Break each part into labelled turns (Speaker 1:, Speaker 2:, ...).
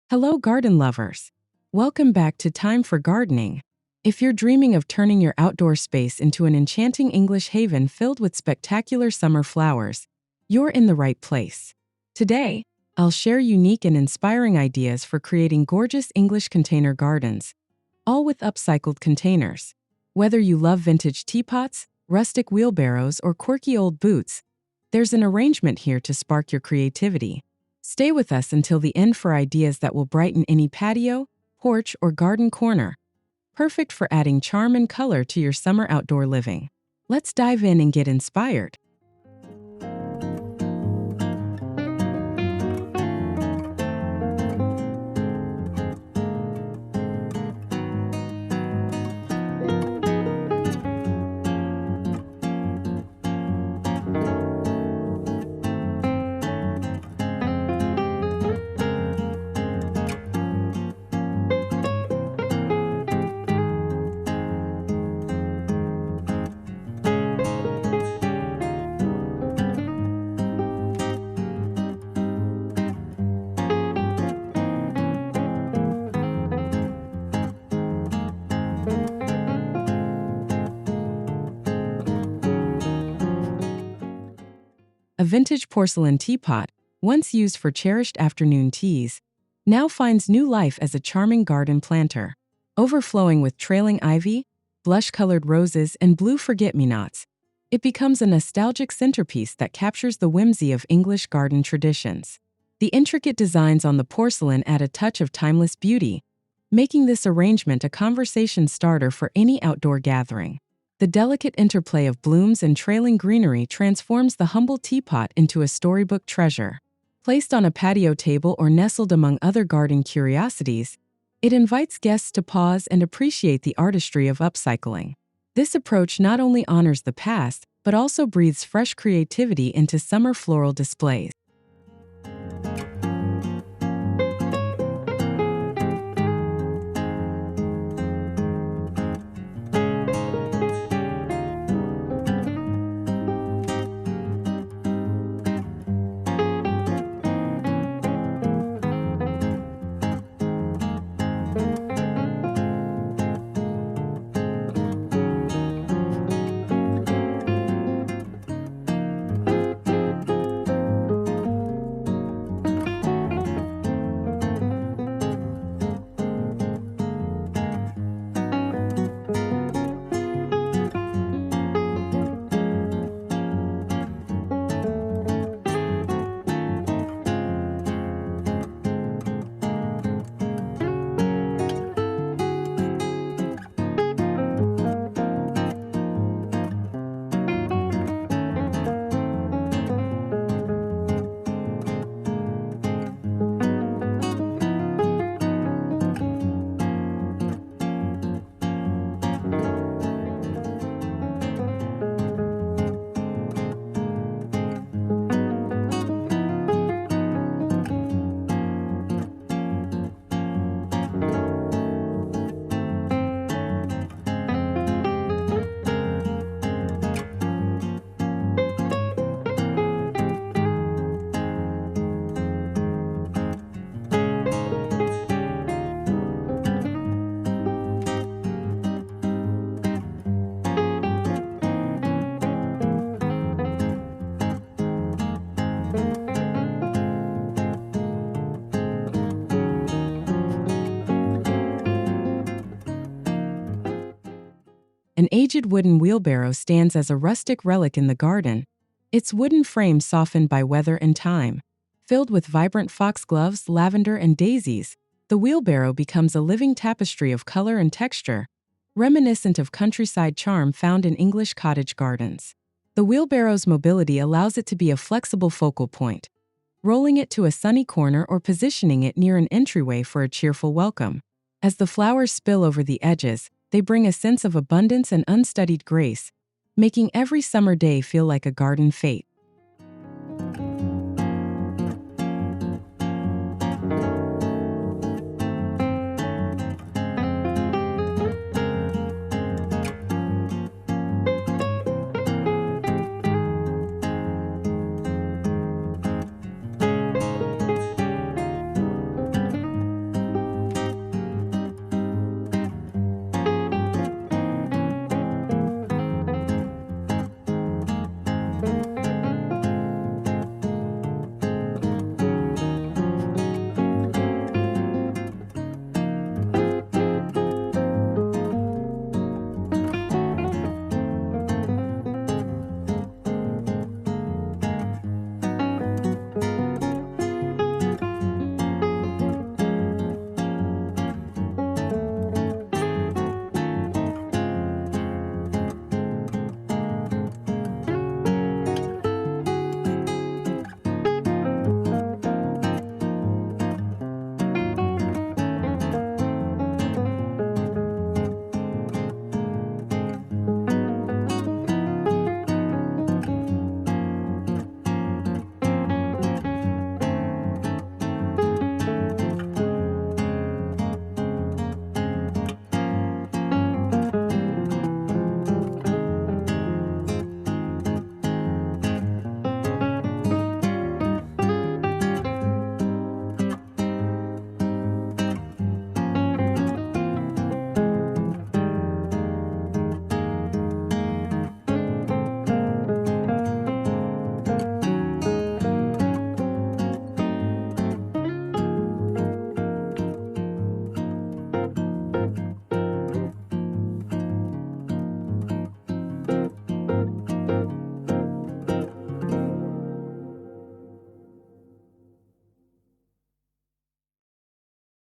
Speaker 1: Hello, garden lovers. Welcome back to Time for Gardening. If you're dreaming of turning your outdoor space into an enchanting English haven filled with spectacular summer flowers, you're in the right place. Today, I'll share unique and inspiring ideas for creating gorgeous English container gardens, all with upcycled containers. Whether you love vintage teapots, rustic wheelbarrows, or quirky old boots, there's an arrangement here to spark your creativity. Stay with us until the end for ideas that will brighten any patio, porch, or garden corner. Perfect for adding charm and color to your summer outdoor living. Let's dive in and get inspired. A vintage porcelain teapot, once used for cherished afternoon teas, now finds new life as a charming garden planter. Overflowing with trailing ivy, blush-colored roses, and blue forget-me-nots, it becomes a nostalgic centerpiece that captures the whimsy of English garden traditions. The intricate designs on the porcelain add a touch of timeless beauty, making this arrangement a conversation starter for any outdoor gathering. The delicate interplay of blooms and trailing greenery transforms the humble teapot into a storybook treasure. Placed on a patio table or nestled among other garden curiosities, it invites guests to pause and appreciate the artistry of upcycling. This approach not only honors the past, but also breathes fresh creativity into summer floral displays. An aged wooden wheelbarrow stands as a rustic relic in the garden, its wooden frame softened by weather and time. Filled with vibrant foxgloves, lavender, and daisies, the wheelbarrow becomes a living tapestry of color and texture, reminiscent of countryside charm found in English cottage gardens. The wheelbarrow's mobility allows it to be a flexible focal point, rolling it to a sunny corner or positioning it near an entryway for a cheerful welcome. As the flowers spill over the edges, they bring a sense of abundance and unstudied grace, making every summer day feel like a garden fete.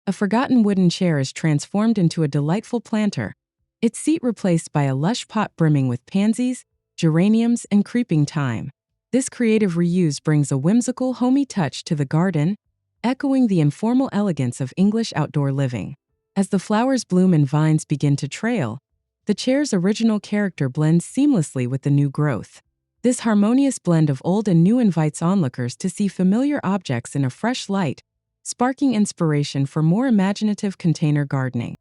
Speaker 1: A forgotten wooden chair is transformed into a delightful planter, its seat replaced by a lush pot brimming with pansies, geraniums, and creeping thyme. This creative reuse brings a whimsical, homey touch to the garden, echoing the informal elegance of English outdoor living. As the flowers bloom and vines begin to trail, the chair's original character blends seamlessly with the new growth. This harmonious blend of old and new invites onlookers to see familiar objects in a fresh light, sparking inspiration for more imaginative container gardening.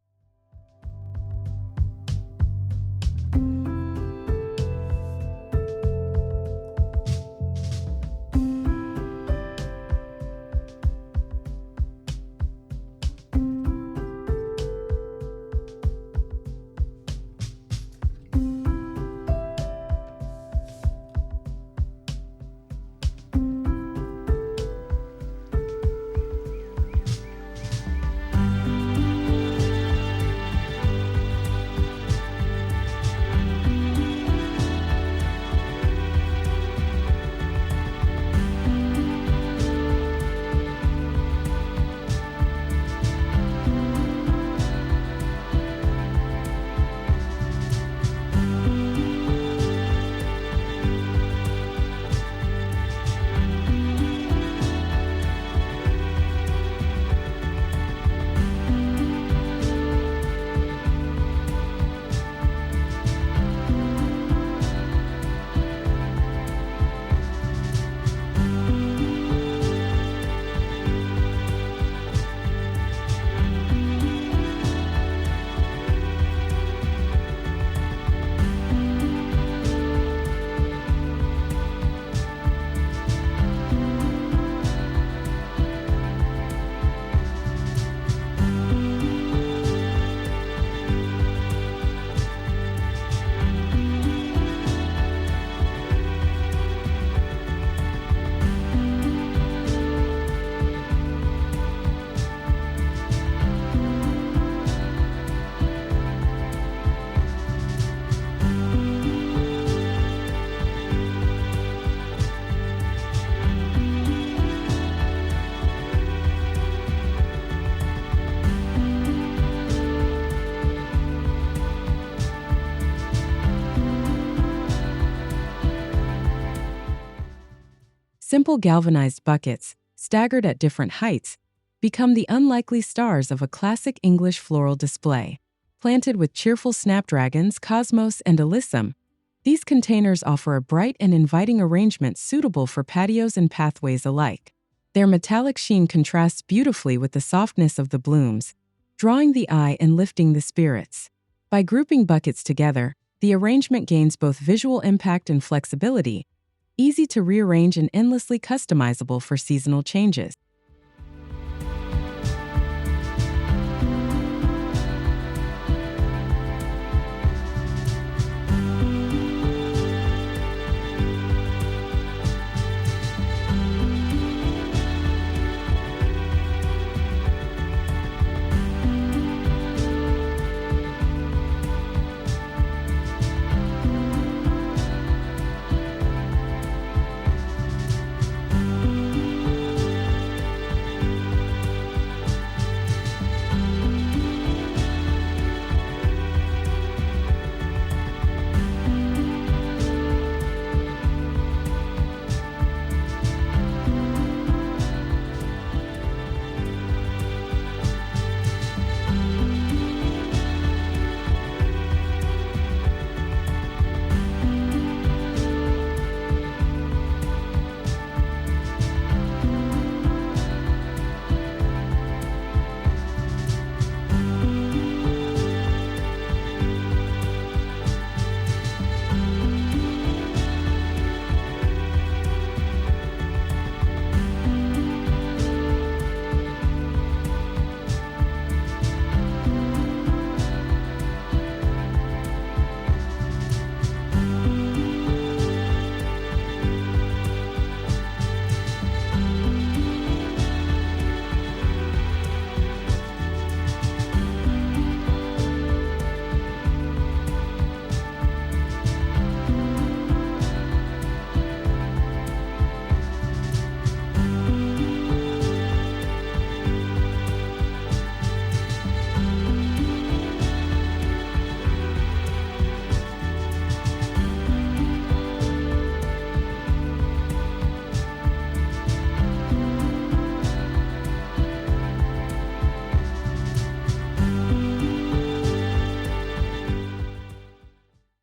Speaker 1: Simple galvanized buckets, staggered at different heights, become the unlikely stars of a classic English floral display. Planted with cheerful snapdragons, cosmos, and alyssum, these containers offer a bright and inviting arrangement suitable for patios and pathways alike. Their metallic sheen contrasts beautifully with the softness of the blooms, drawing the eye and lifting the spirits. By grouping buckets together, the arrangement gains both visual impact and flexibility, easy to rearrange and endlessly customizable for seasonal changes.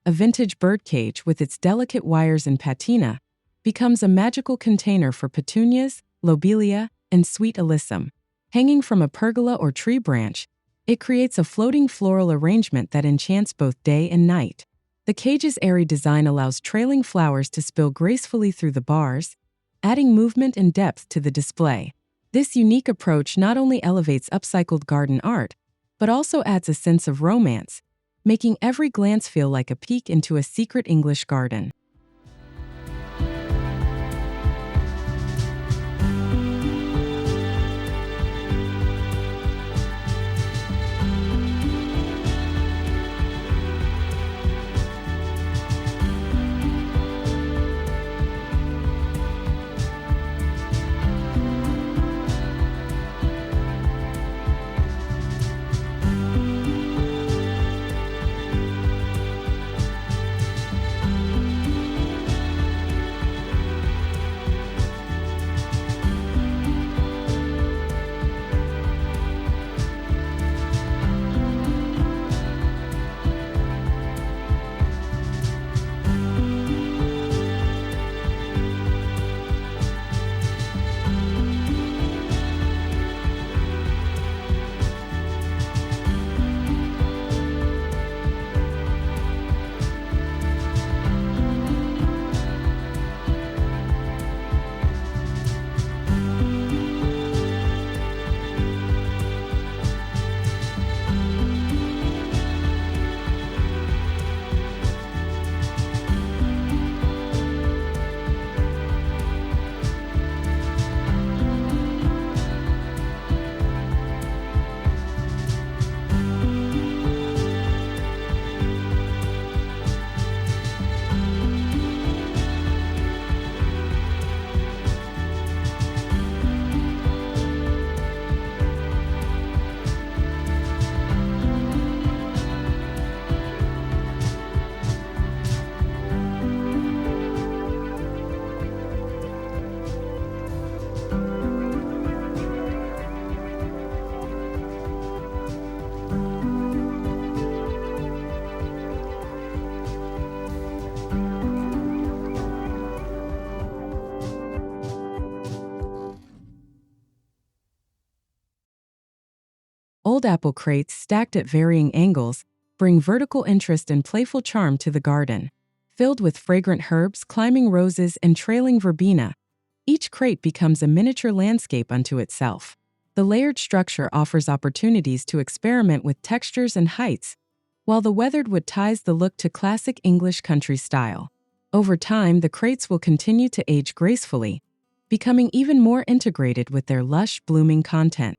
Speaker 1: a vintage birdcage with its delicate wires and patina, becomes a magical container for petunias, lobelia, and sweet alyssum. Hanging from a pergola or tree branch, it creates a floating floral arrangement that enchants both day and night. The cage's airy design allows trailing flowers to spill gracefully through the bars, adding movement and depth to the display. This unique approach not only elevates upcycled garden art, but also adds a sense of romance, making every glance feel like a peek into a secret English garden. Old apple crates stacked at varying angles bring vertical interest and playful charm to the garden. Filled with fragrant herbs, climbing roses, and trailing verbena, each crate becomes a miniature landscape unto itself. The layered structure offers opportunities to experiment with textures and heights, while the weathered wood ties the look to classic English country style. Over time, the crates will continue to age gracefully, becoming even more integrated with their lush, blooming content.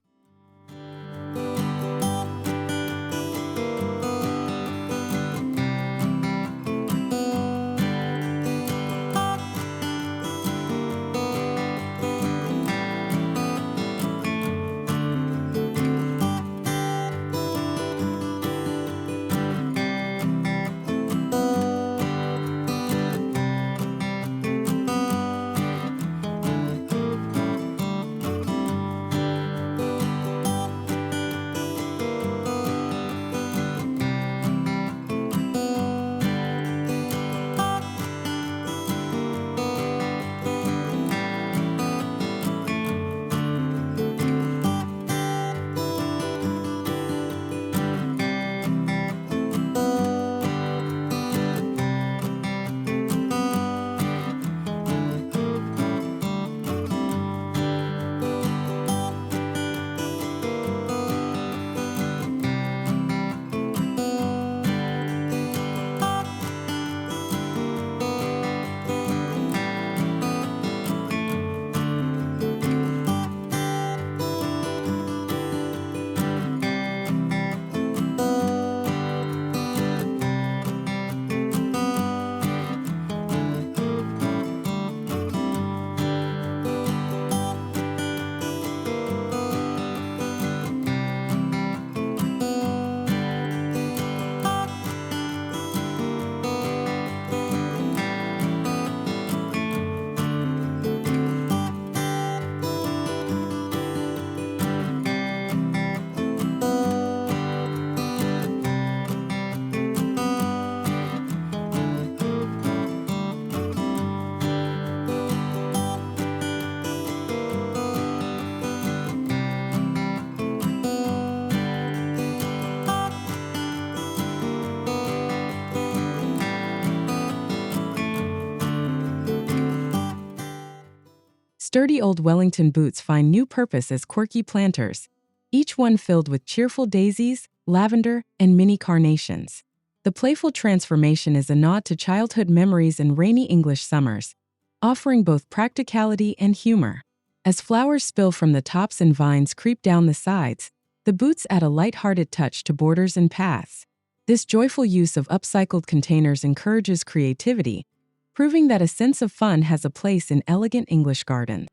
Speaker 1: Sturdy old Wellington boots find new purpose as quirky planters, each one filled with cheerful daisies, lavender, and mini carnations. The playful transformation is a nod to childhood memories and rainy English summers, offering both practicality and humor. As flowers spill from the tops and vines creep down the sides, the boots add a light-hearted touch to borders and paths. This joyful use of upcycled containers encourages creativity, proving that a sense of fun has a place in elegant English gardens.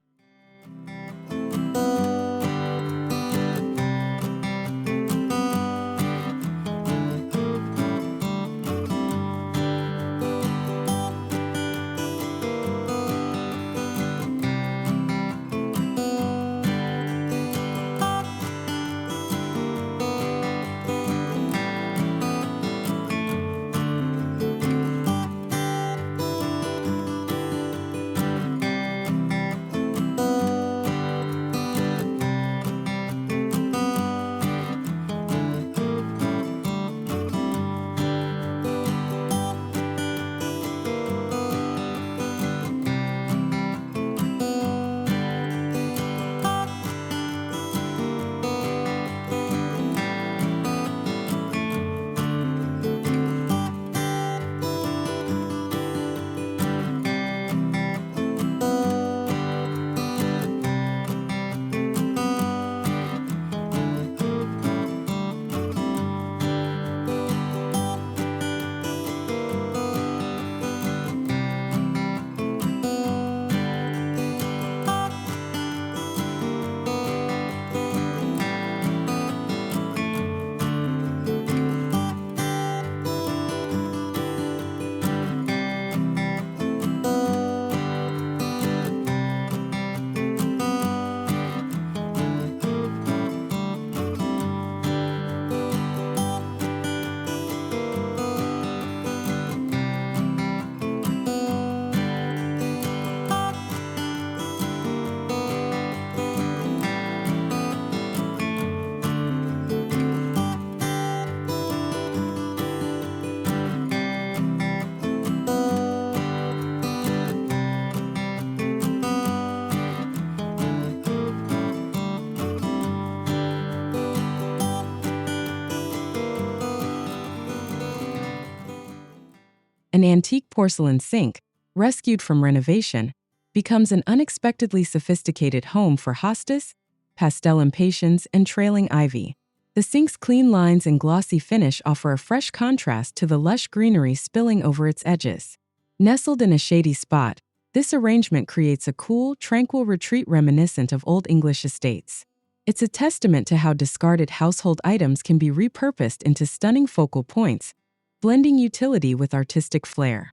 Speaker 1: An antique porcelain sink, rescued from renovation, becomes an unexpectedly sophisticated home for hostas, pastel impatiens, and trailing ivy. The sink's clean lines and glossy finish offer a fresh contrast to the lush greenery spilling over its edges. Nestled in a shady spot, this arrangement creates a cool, tranquil retreat reminiscent of old English estates. It's a testament to how discarded household items can be repurposed into stunning focal points, blending utility with artistic flair.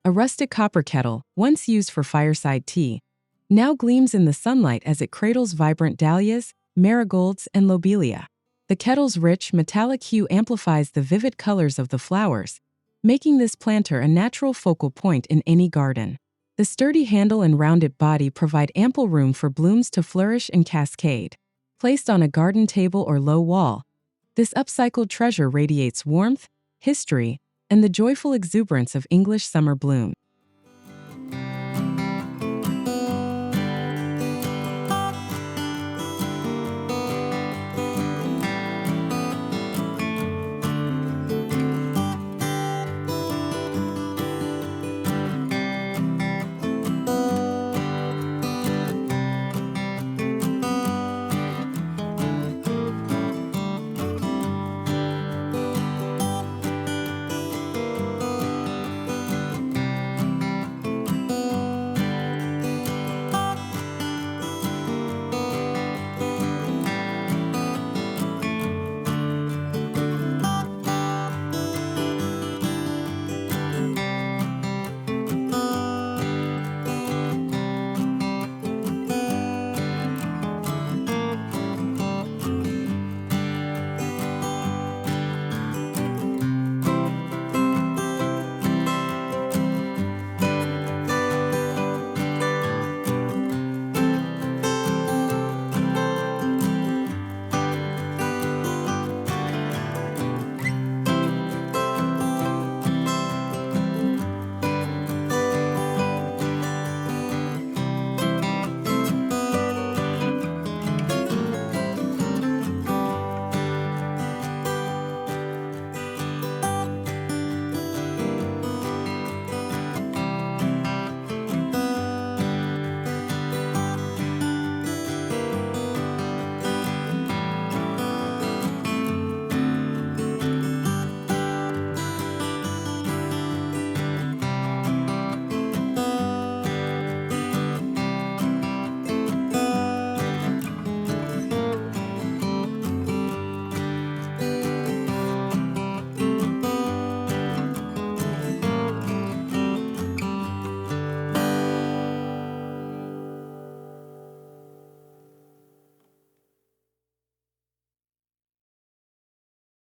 Speaker 1: A rustic copper kettle, once used for fireside tea, now gleams in the sunlight as it cradles vibrant dahlias, marigolds, and lobelia. The kettle's rich, metallic hue amplifies the vivid colors of the flowers, making this planter a natural focal point in any garden. The sturdy handle and rounded body provide ample room for blooms to flourish and cascade. Placed on a garden table or low wall, this upcycled treasure radiates warmth, history, and the joyful exuberance of English summer bloom.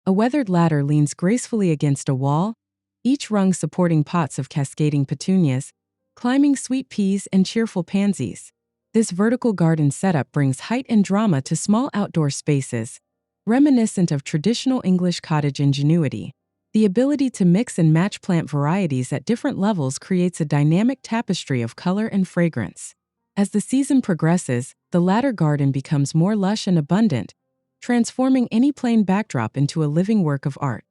Speaker 1: A weathered ladder leans gracefully against a wall, each rung supporting pots of cascading petunias, climbing sweet peas, and cheerful pansies. This vertical garden setup brings height and drama to small outdoor spaces, reminiscent of traditional English cottage ingenuity. The ability to mix and match plant varieties at different levels creates a dynamic tapestry of color and fragrance. As the season progresses, the ladder garden becomes more lush and abundant, transforming any plain backdrop into a living work of art.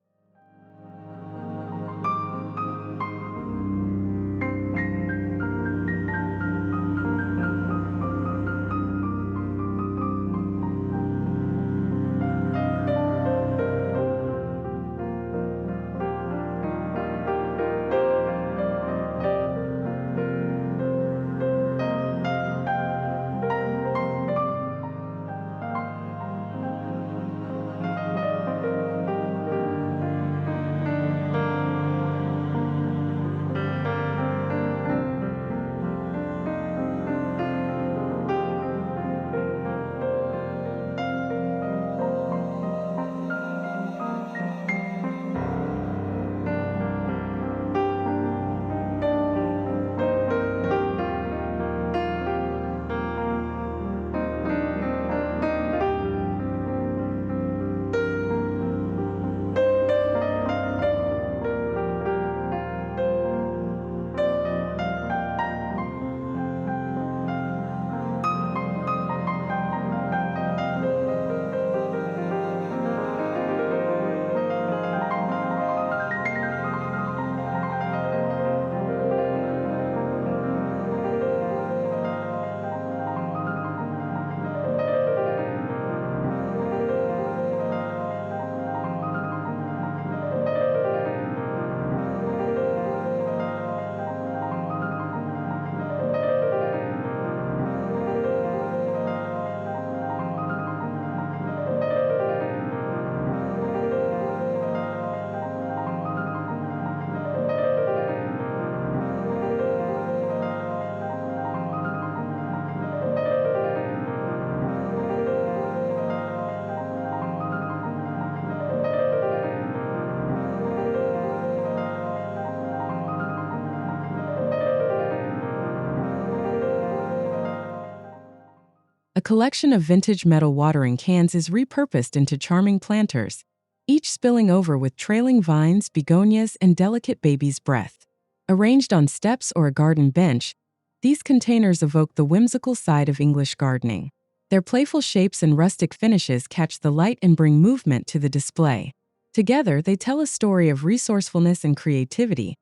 Speaker 1: A collection of vintage metal watering cans is repurposed into charming planters, each spilling over with trailing vines, begonias, and delicate baby's breath. Arranged on steps or a garden bench, these containers evoke the whimsical side of English gardening. Their playful shapes and rustic finishes catch the light and bring movement to the display. Together, they tell a story of resourcefulness and creativity,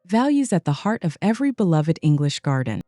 Speaker 1: values at the heart of every beloved English garden.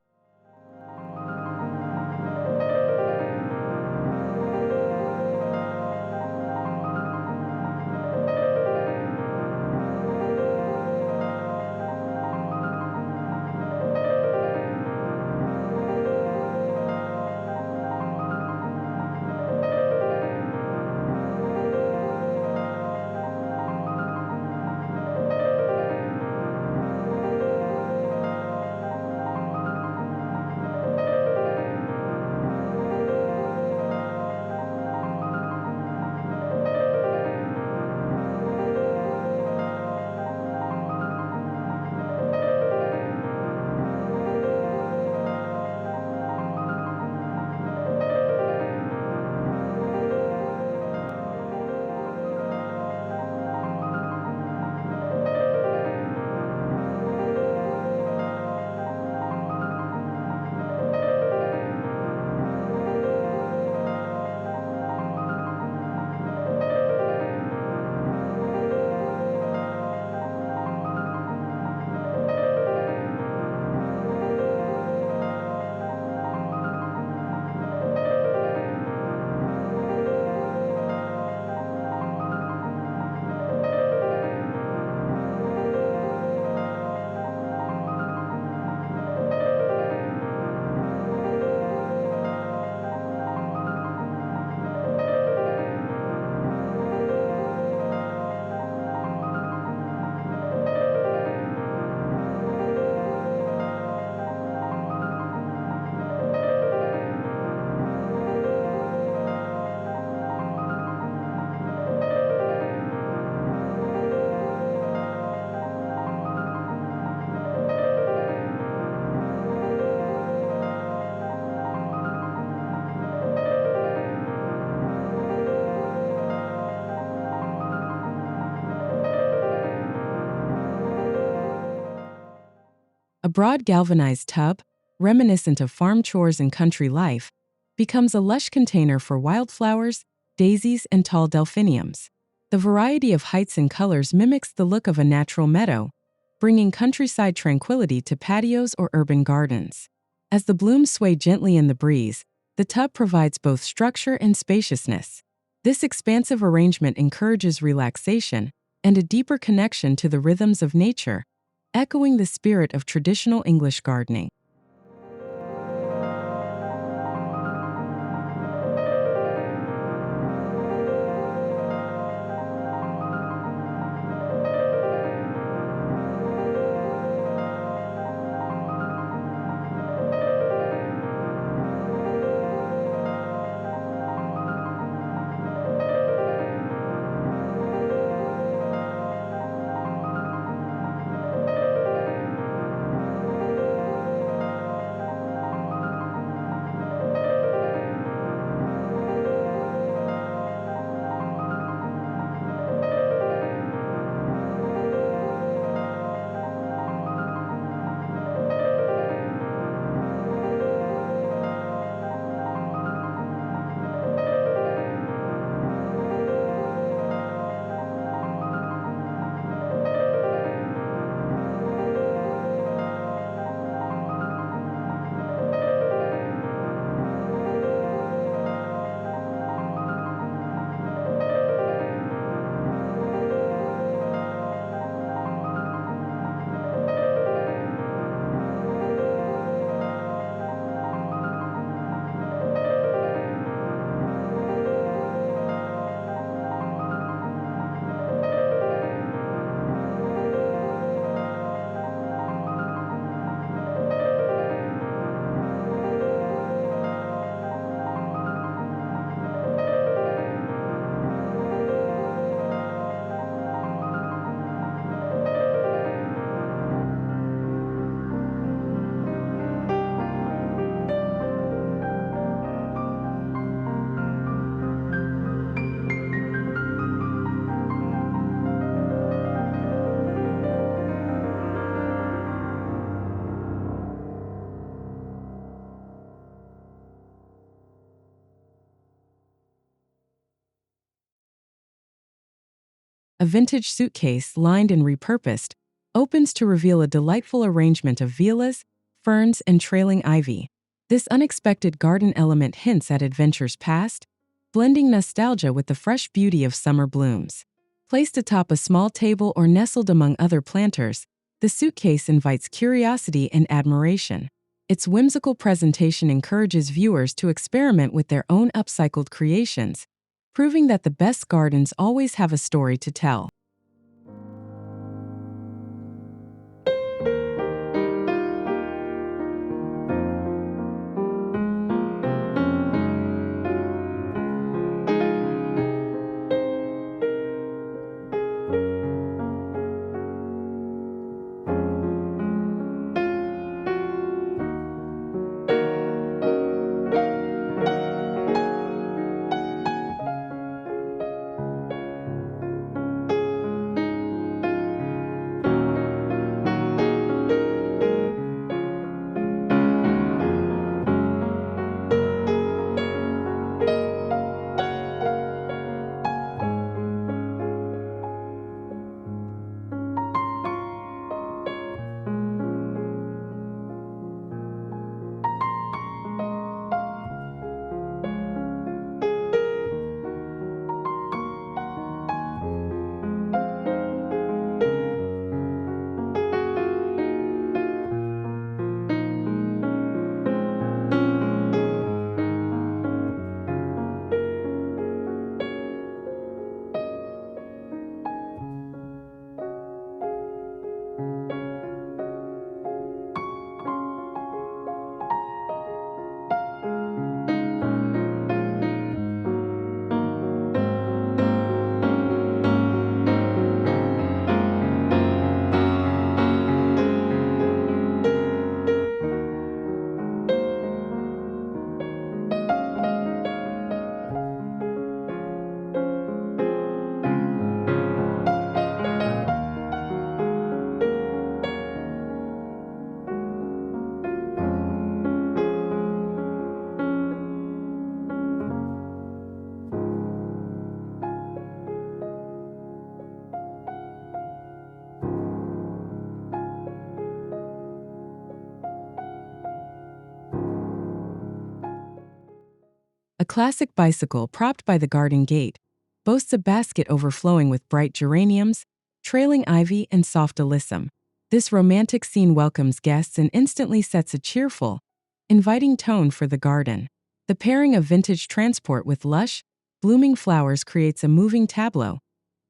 Speaker 1: A broad galvanized tub, reminiscent of farm chores and country life, becomes a lush container for wildflowers, daisies, and tall delphiniums. The variety of heights and colors mimics the look of a natural meadow, bringing countryside tranquility to patios or urban gardens. As the blooms sway gently in the breeze, the tub provides both structure and spaciousness. This expansive arrangement encourages relaxation and a deeper connection to the rhythms of nature, echoing the spirit of traditional English gardening. A vintage suitcase lined and repurposed opens to reveal a delightful arrangement of violas, ferns, and trailing ivy. This unexpected garden element hints at adventures past, blending nostalgia with the fresh beauty of summer blooms. Placed atop a small table or nestled among other planters, the suitcase invites curiosity and admiration. Its whimsical presentation encourages viewers to experiment with their own upcycled creations, proving that the best gardens always have a story to tell. A classic bicycle propped by the garden gate boasts a basket overflowing with bright geraniums, trailing ivy, and soft alyssum. This romantic scene welcomes guests and instantly sets a cheerful, inviting tone for the garden. The pairing of vintage transport with lush, blooming flowers creates a moving tableau,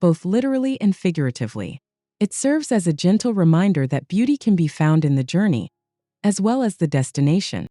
Speaker 1: both literally and figuratively. It serves as a gentle reminder that beauty can be found in the journey, as well as the destination.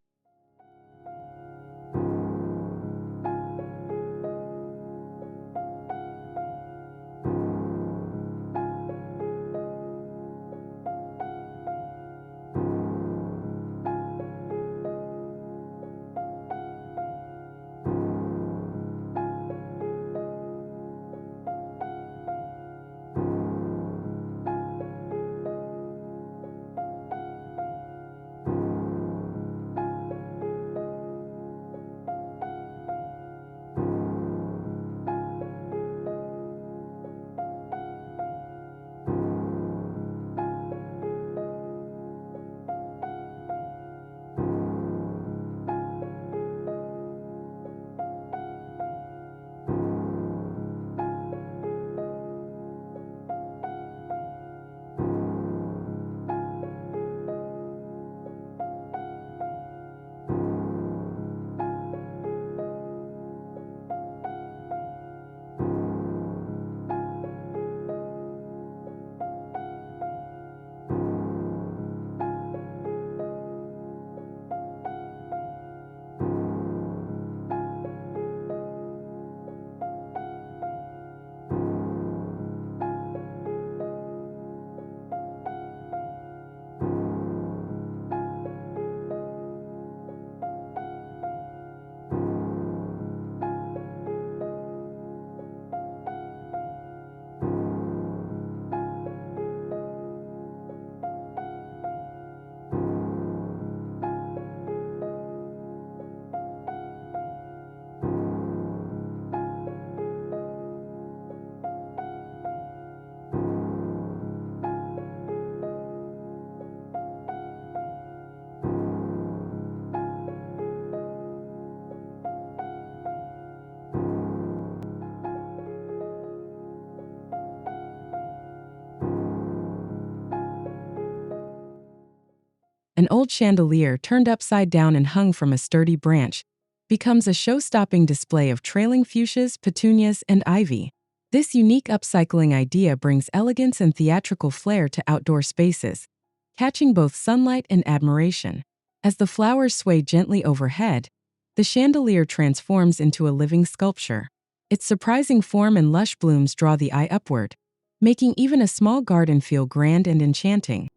Speaker 1: An old chandelier turned upside down and hung from a sturdy branch becomes a show-stopping display of trailing fuchsias, petunias, and ivy. This unique upcycling idea brings elegance and theatrical flair to outdoor spaces, catching both sunlight and admiration. As the flowers sway gently overhead, the chandelier transforms into a living sculpture. Its surprising form and lush blooms draw the eye upward, making even a small garden feel grand and enchanting.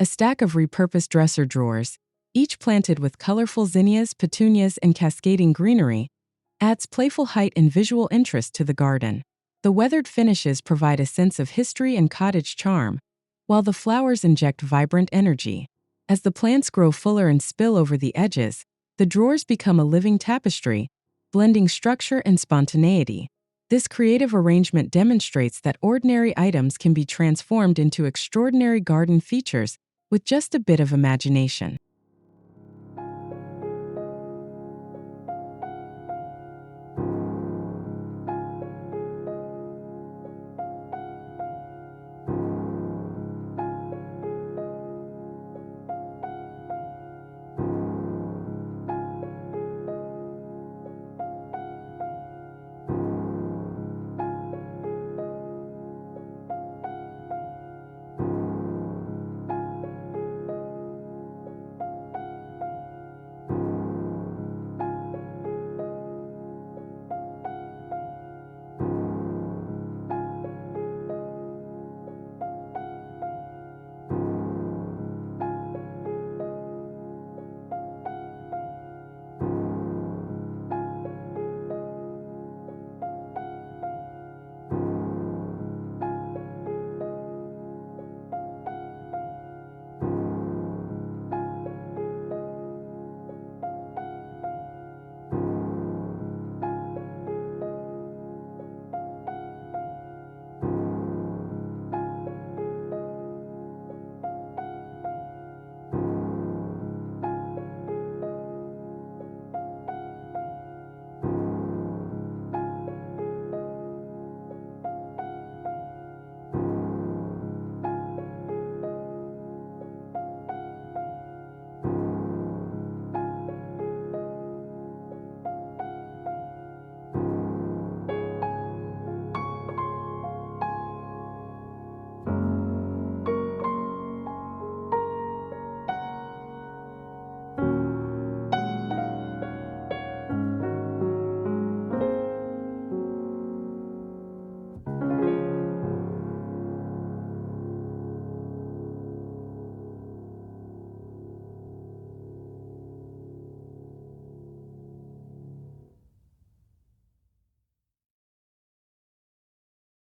Speaker 1: A stack of repurposed dresser drawers, each planted with colorful zinnias, petunias, and cascading greenery, adds playful height and visual interest to the garden. The weathered finishes provide a sense of history and cottage charm, while the flowers inject vibrant energy. As the plants grow fuller and spill over the edges, the drawers become a living tapestry, blending structure and spontaneity. This creative arrangement demonstrates that ordinary items can be transformed into extraordinary garden features with just a bit of imagination.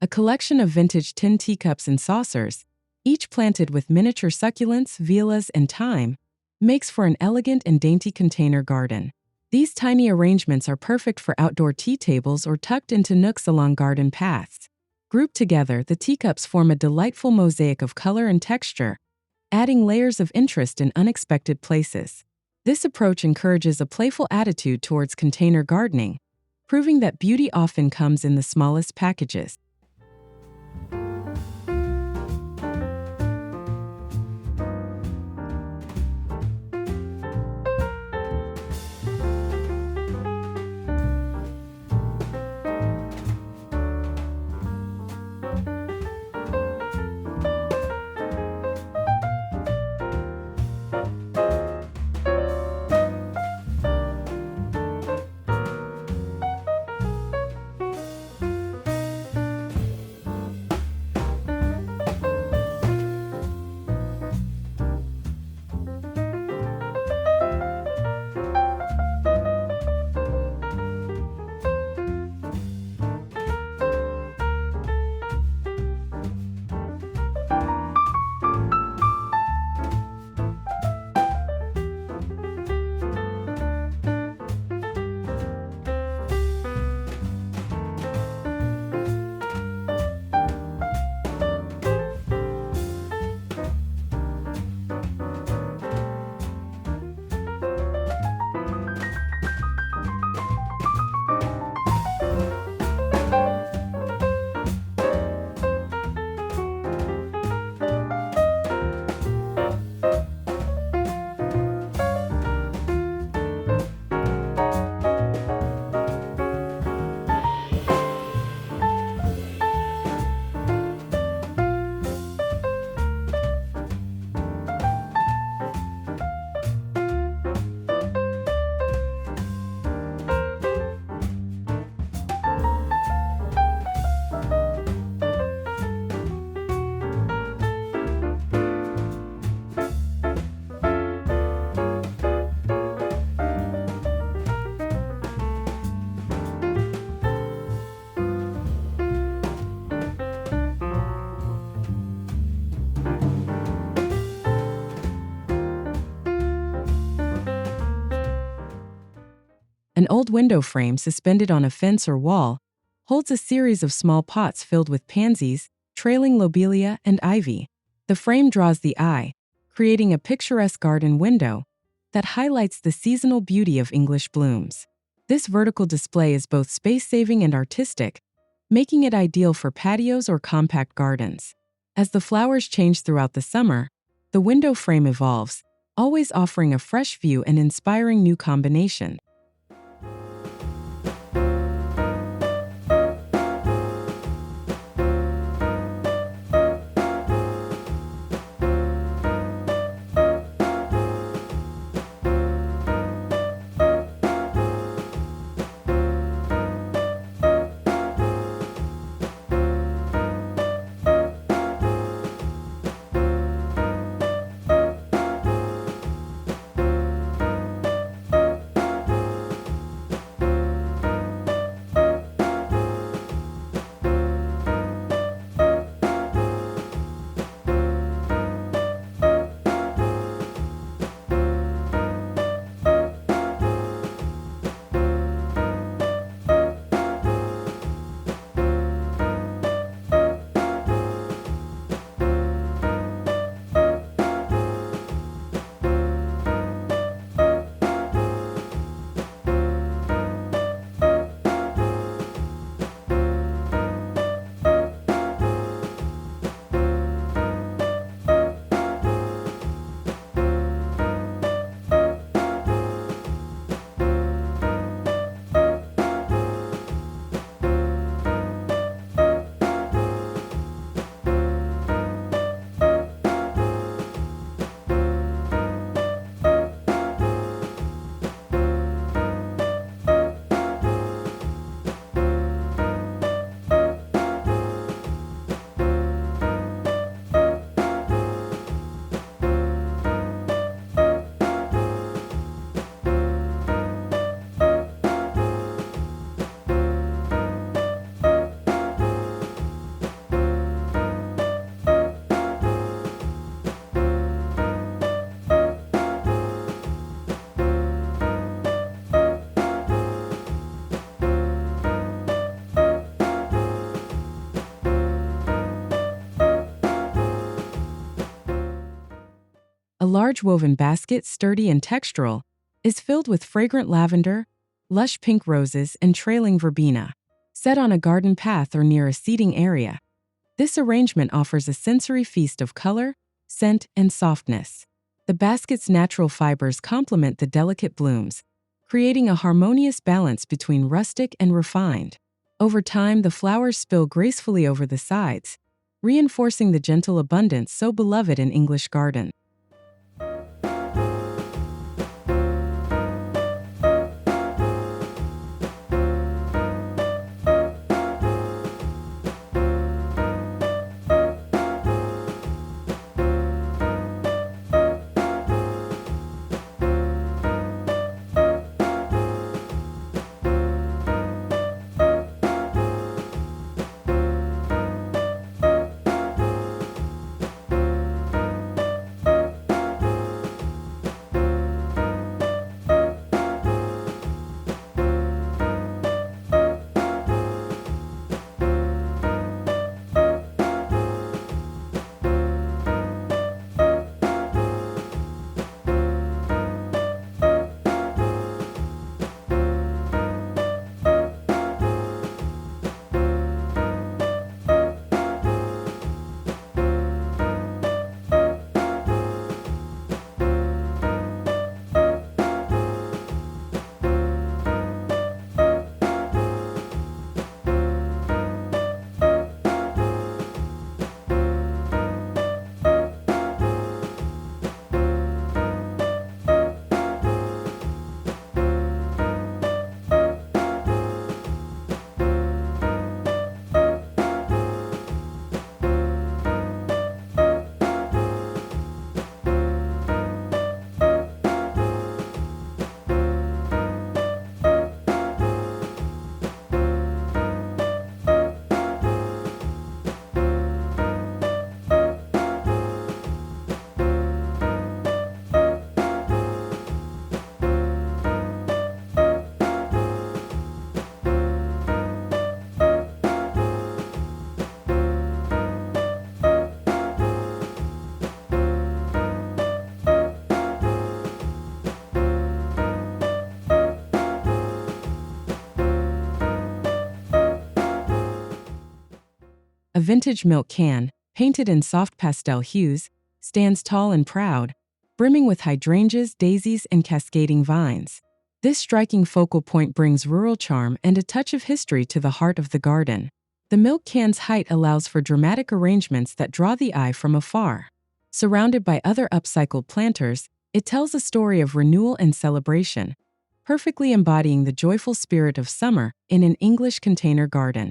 Speaker 1: a collection of vintage tin teacups and saucers, each planted with miniature succulents, violas, and thyme, makes for an elegant and dainty container garden. These tiny arrangements are perfect for outdoor tea tables or tucked into nooks along garden paths. Grouped together, the teacups form a delightful mosaic of color and texture, adding layers of interest in unexpected places. This approach encourages a playful attitude towards container gardening, proving that beauty often comes in the smallest packages. An old window frame suspended on a fence or wall holds a series of small pots filled with pansies, trailing lobelia, and ivy. The frame draws the eye, creating a picturesque garden window that highlights the seasonal beauty of English blooms. This vertical display is both space-saving and artistic, making it ideal for patios or compact gardens. As the flowers change throughout the summer, the window frame evolves, always offering a fresh view and inspiring new combinations. A large woven basket, sturdy and textural, is filled with fragrant lavender, lush pink roses, and trailing verbena. Set on a garden path or near a seating area, this arrangement offers a sensory feast of color, scent, and softness. The basket's natural fibers complement the delicate blooms, creating a harmonious balance between rustic and refined. Over time, the flowers spill gracefully over the sides, reinforcing the gentle abundance so beloved in English gardens. A vintage milk can, painted in soft pastel hues, stands tall and proud, brimming with hydrangeas, daisies, and cascading vines. This striking focal point brings rural charm and a touch of history to the heart of the garden. The milk can's height allows for dramatic arrangements that draw the eye from afar. Surrounded by other upcycled planters, it tells a story of renewal and celebration, perfectly embodying the joyful spirit of summer in an English container garden.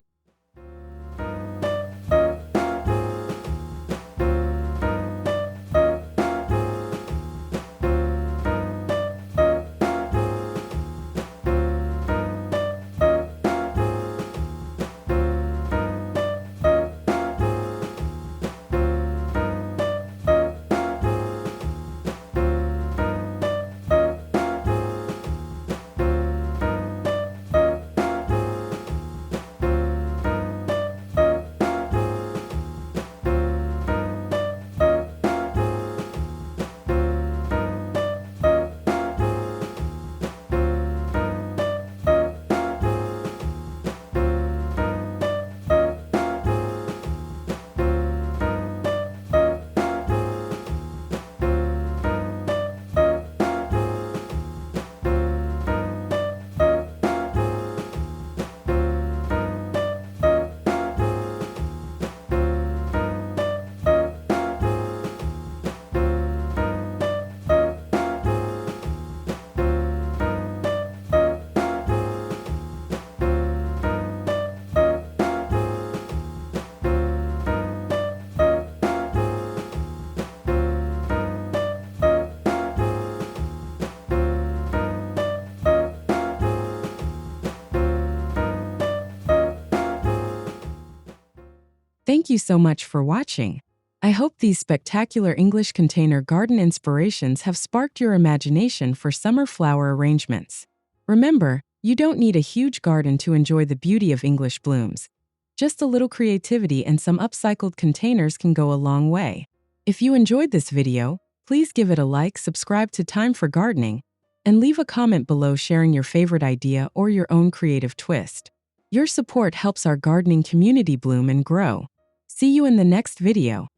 Speaker 1: Thank you so much for watching. I hope these spectacular English container garden inspirations have sparked your imagination for summer flower arrangements. Remember, you don't need a huge garden to enjoy the beauty of English blooms. Just a little creativity and some upcycled containers can go a long way. If you enjoyed this video, Please give it a like, subscribe to Time for Gardening, and leave a comment below sharing your favorite idea or your own creative twist. Your support helps our gardening community bloom and grow. See you in the next video.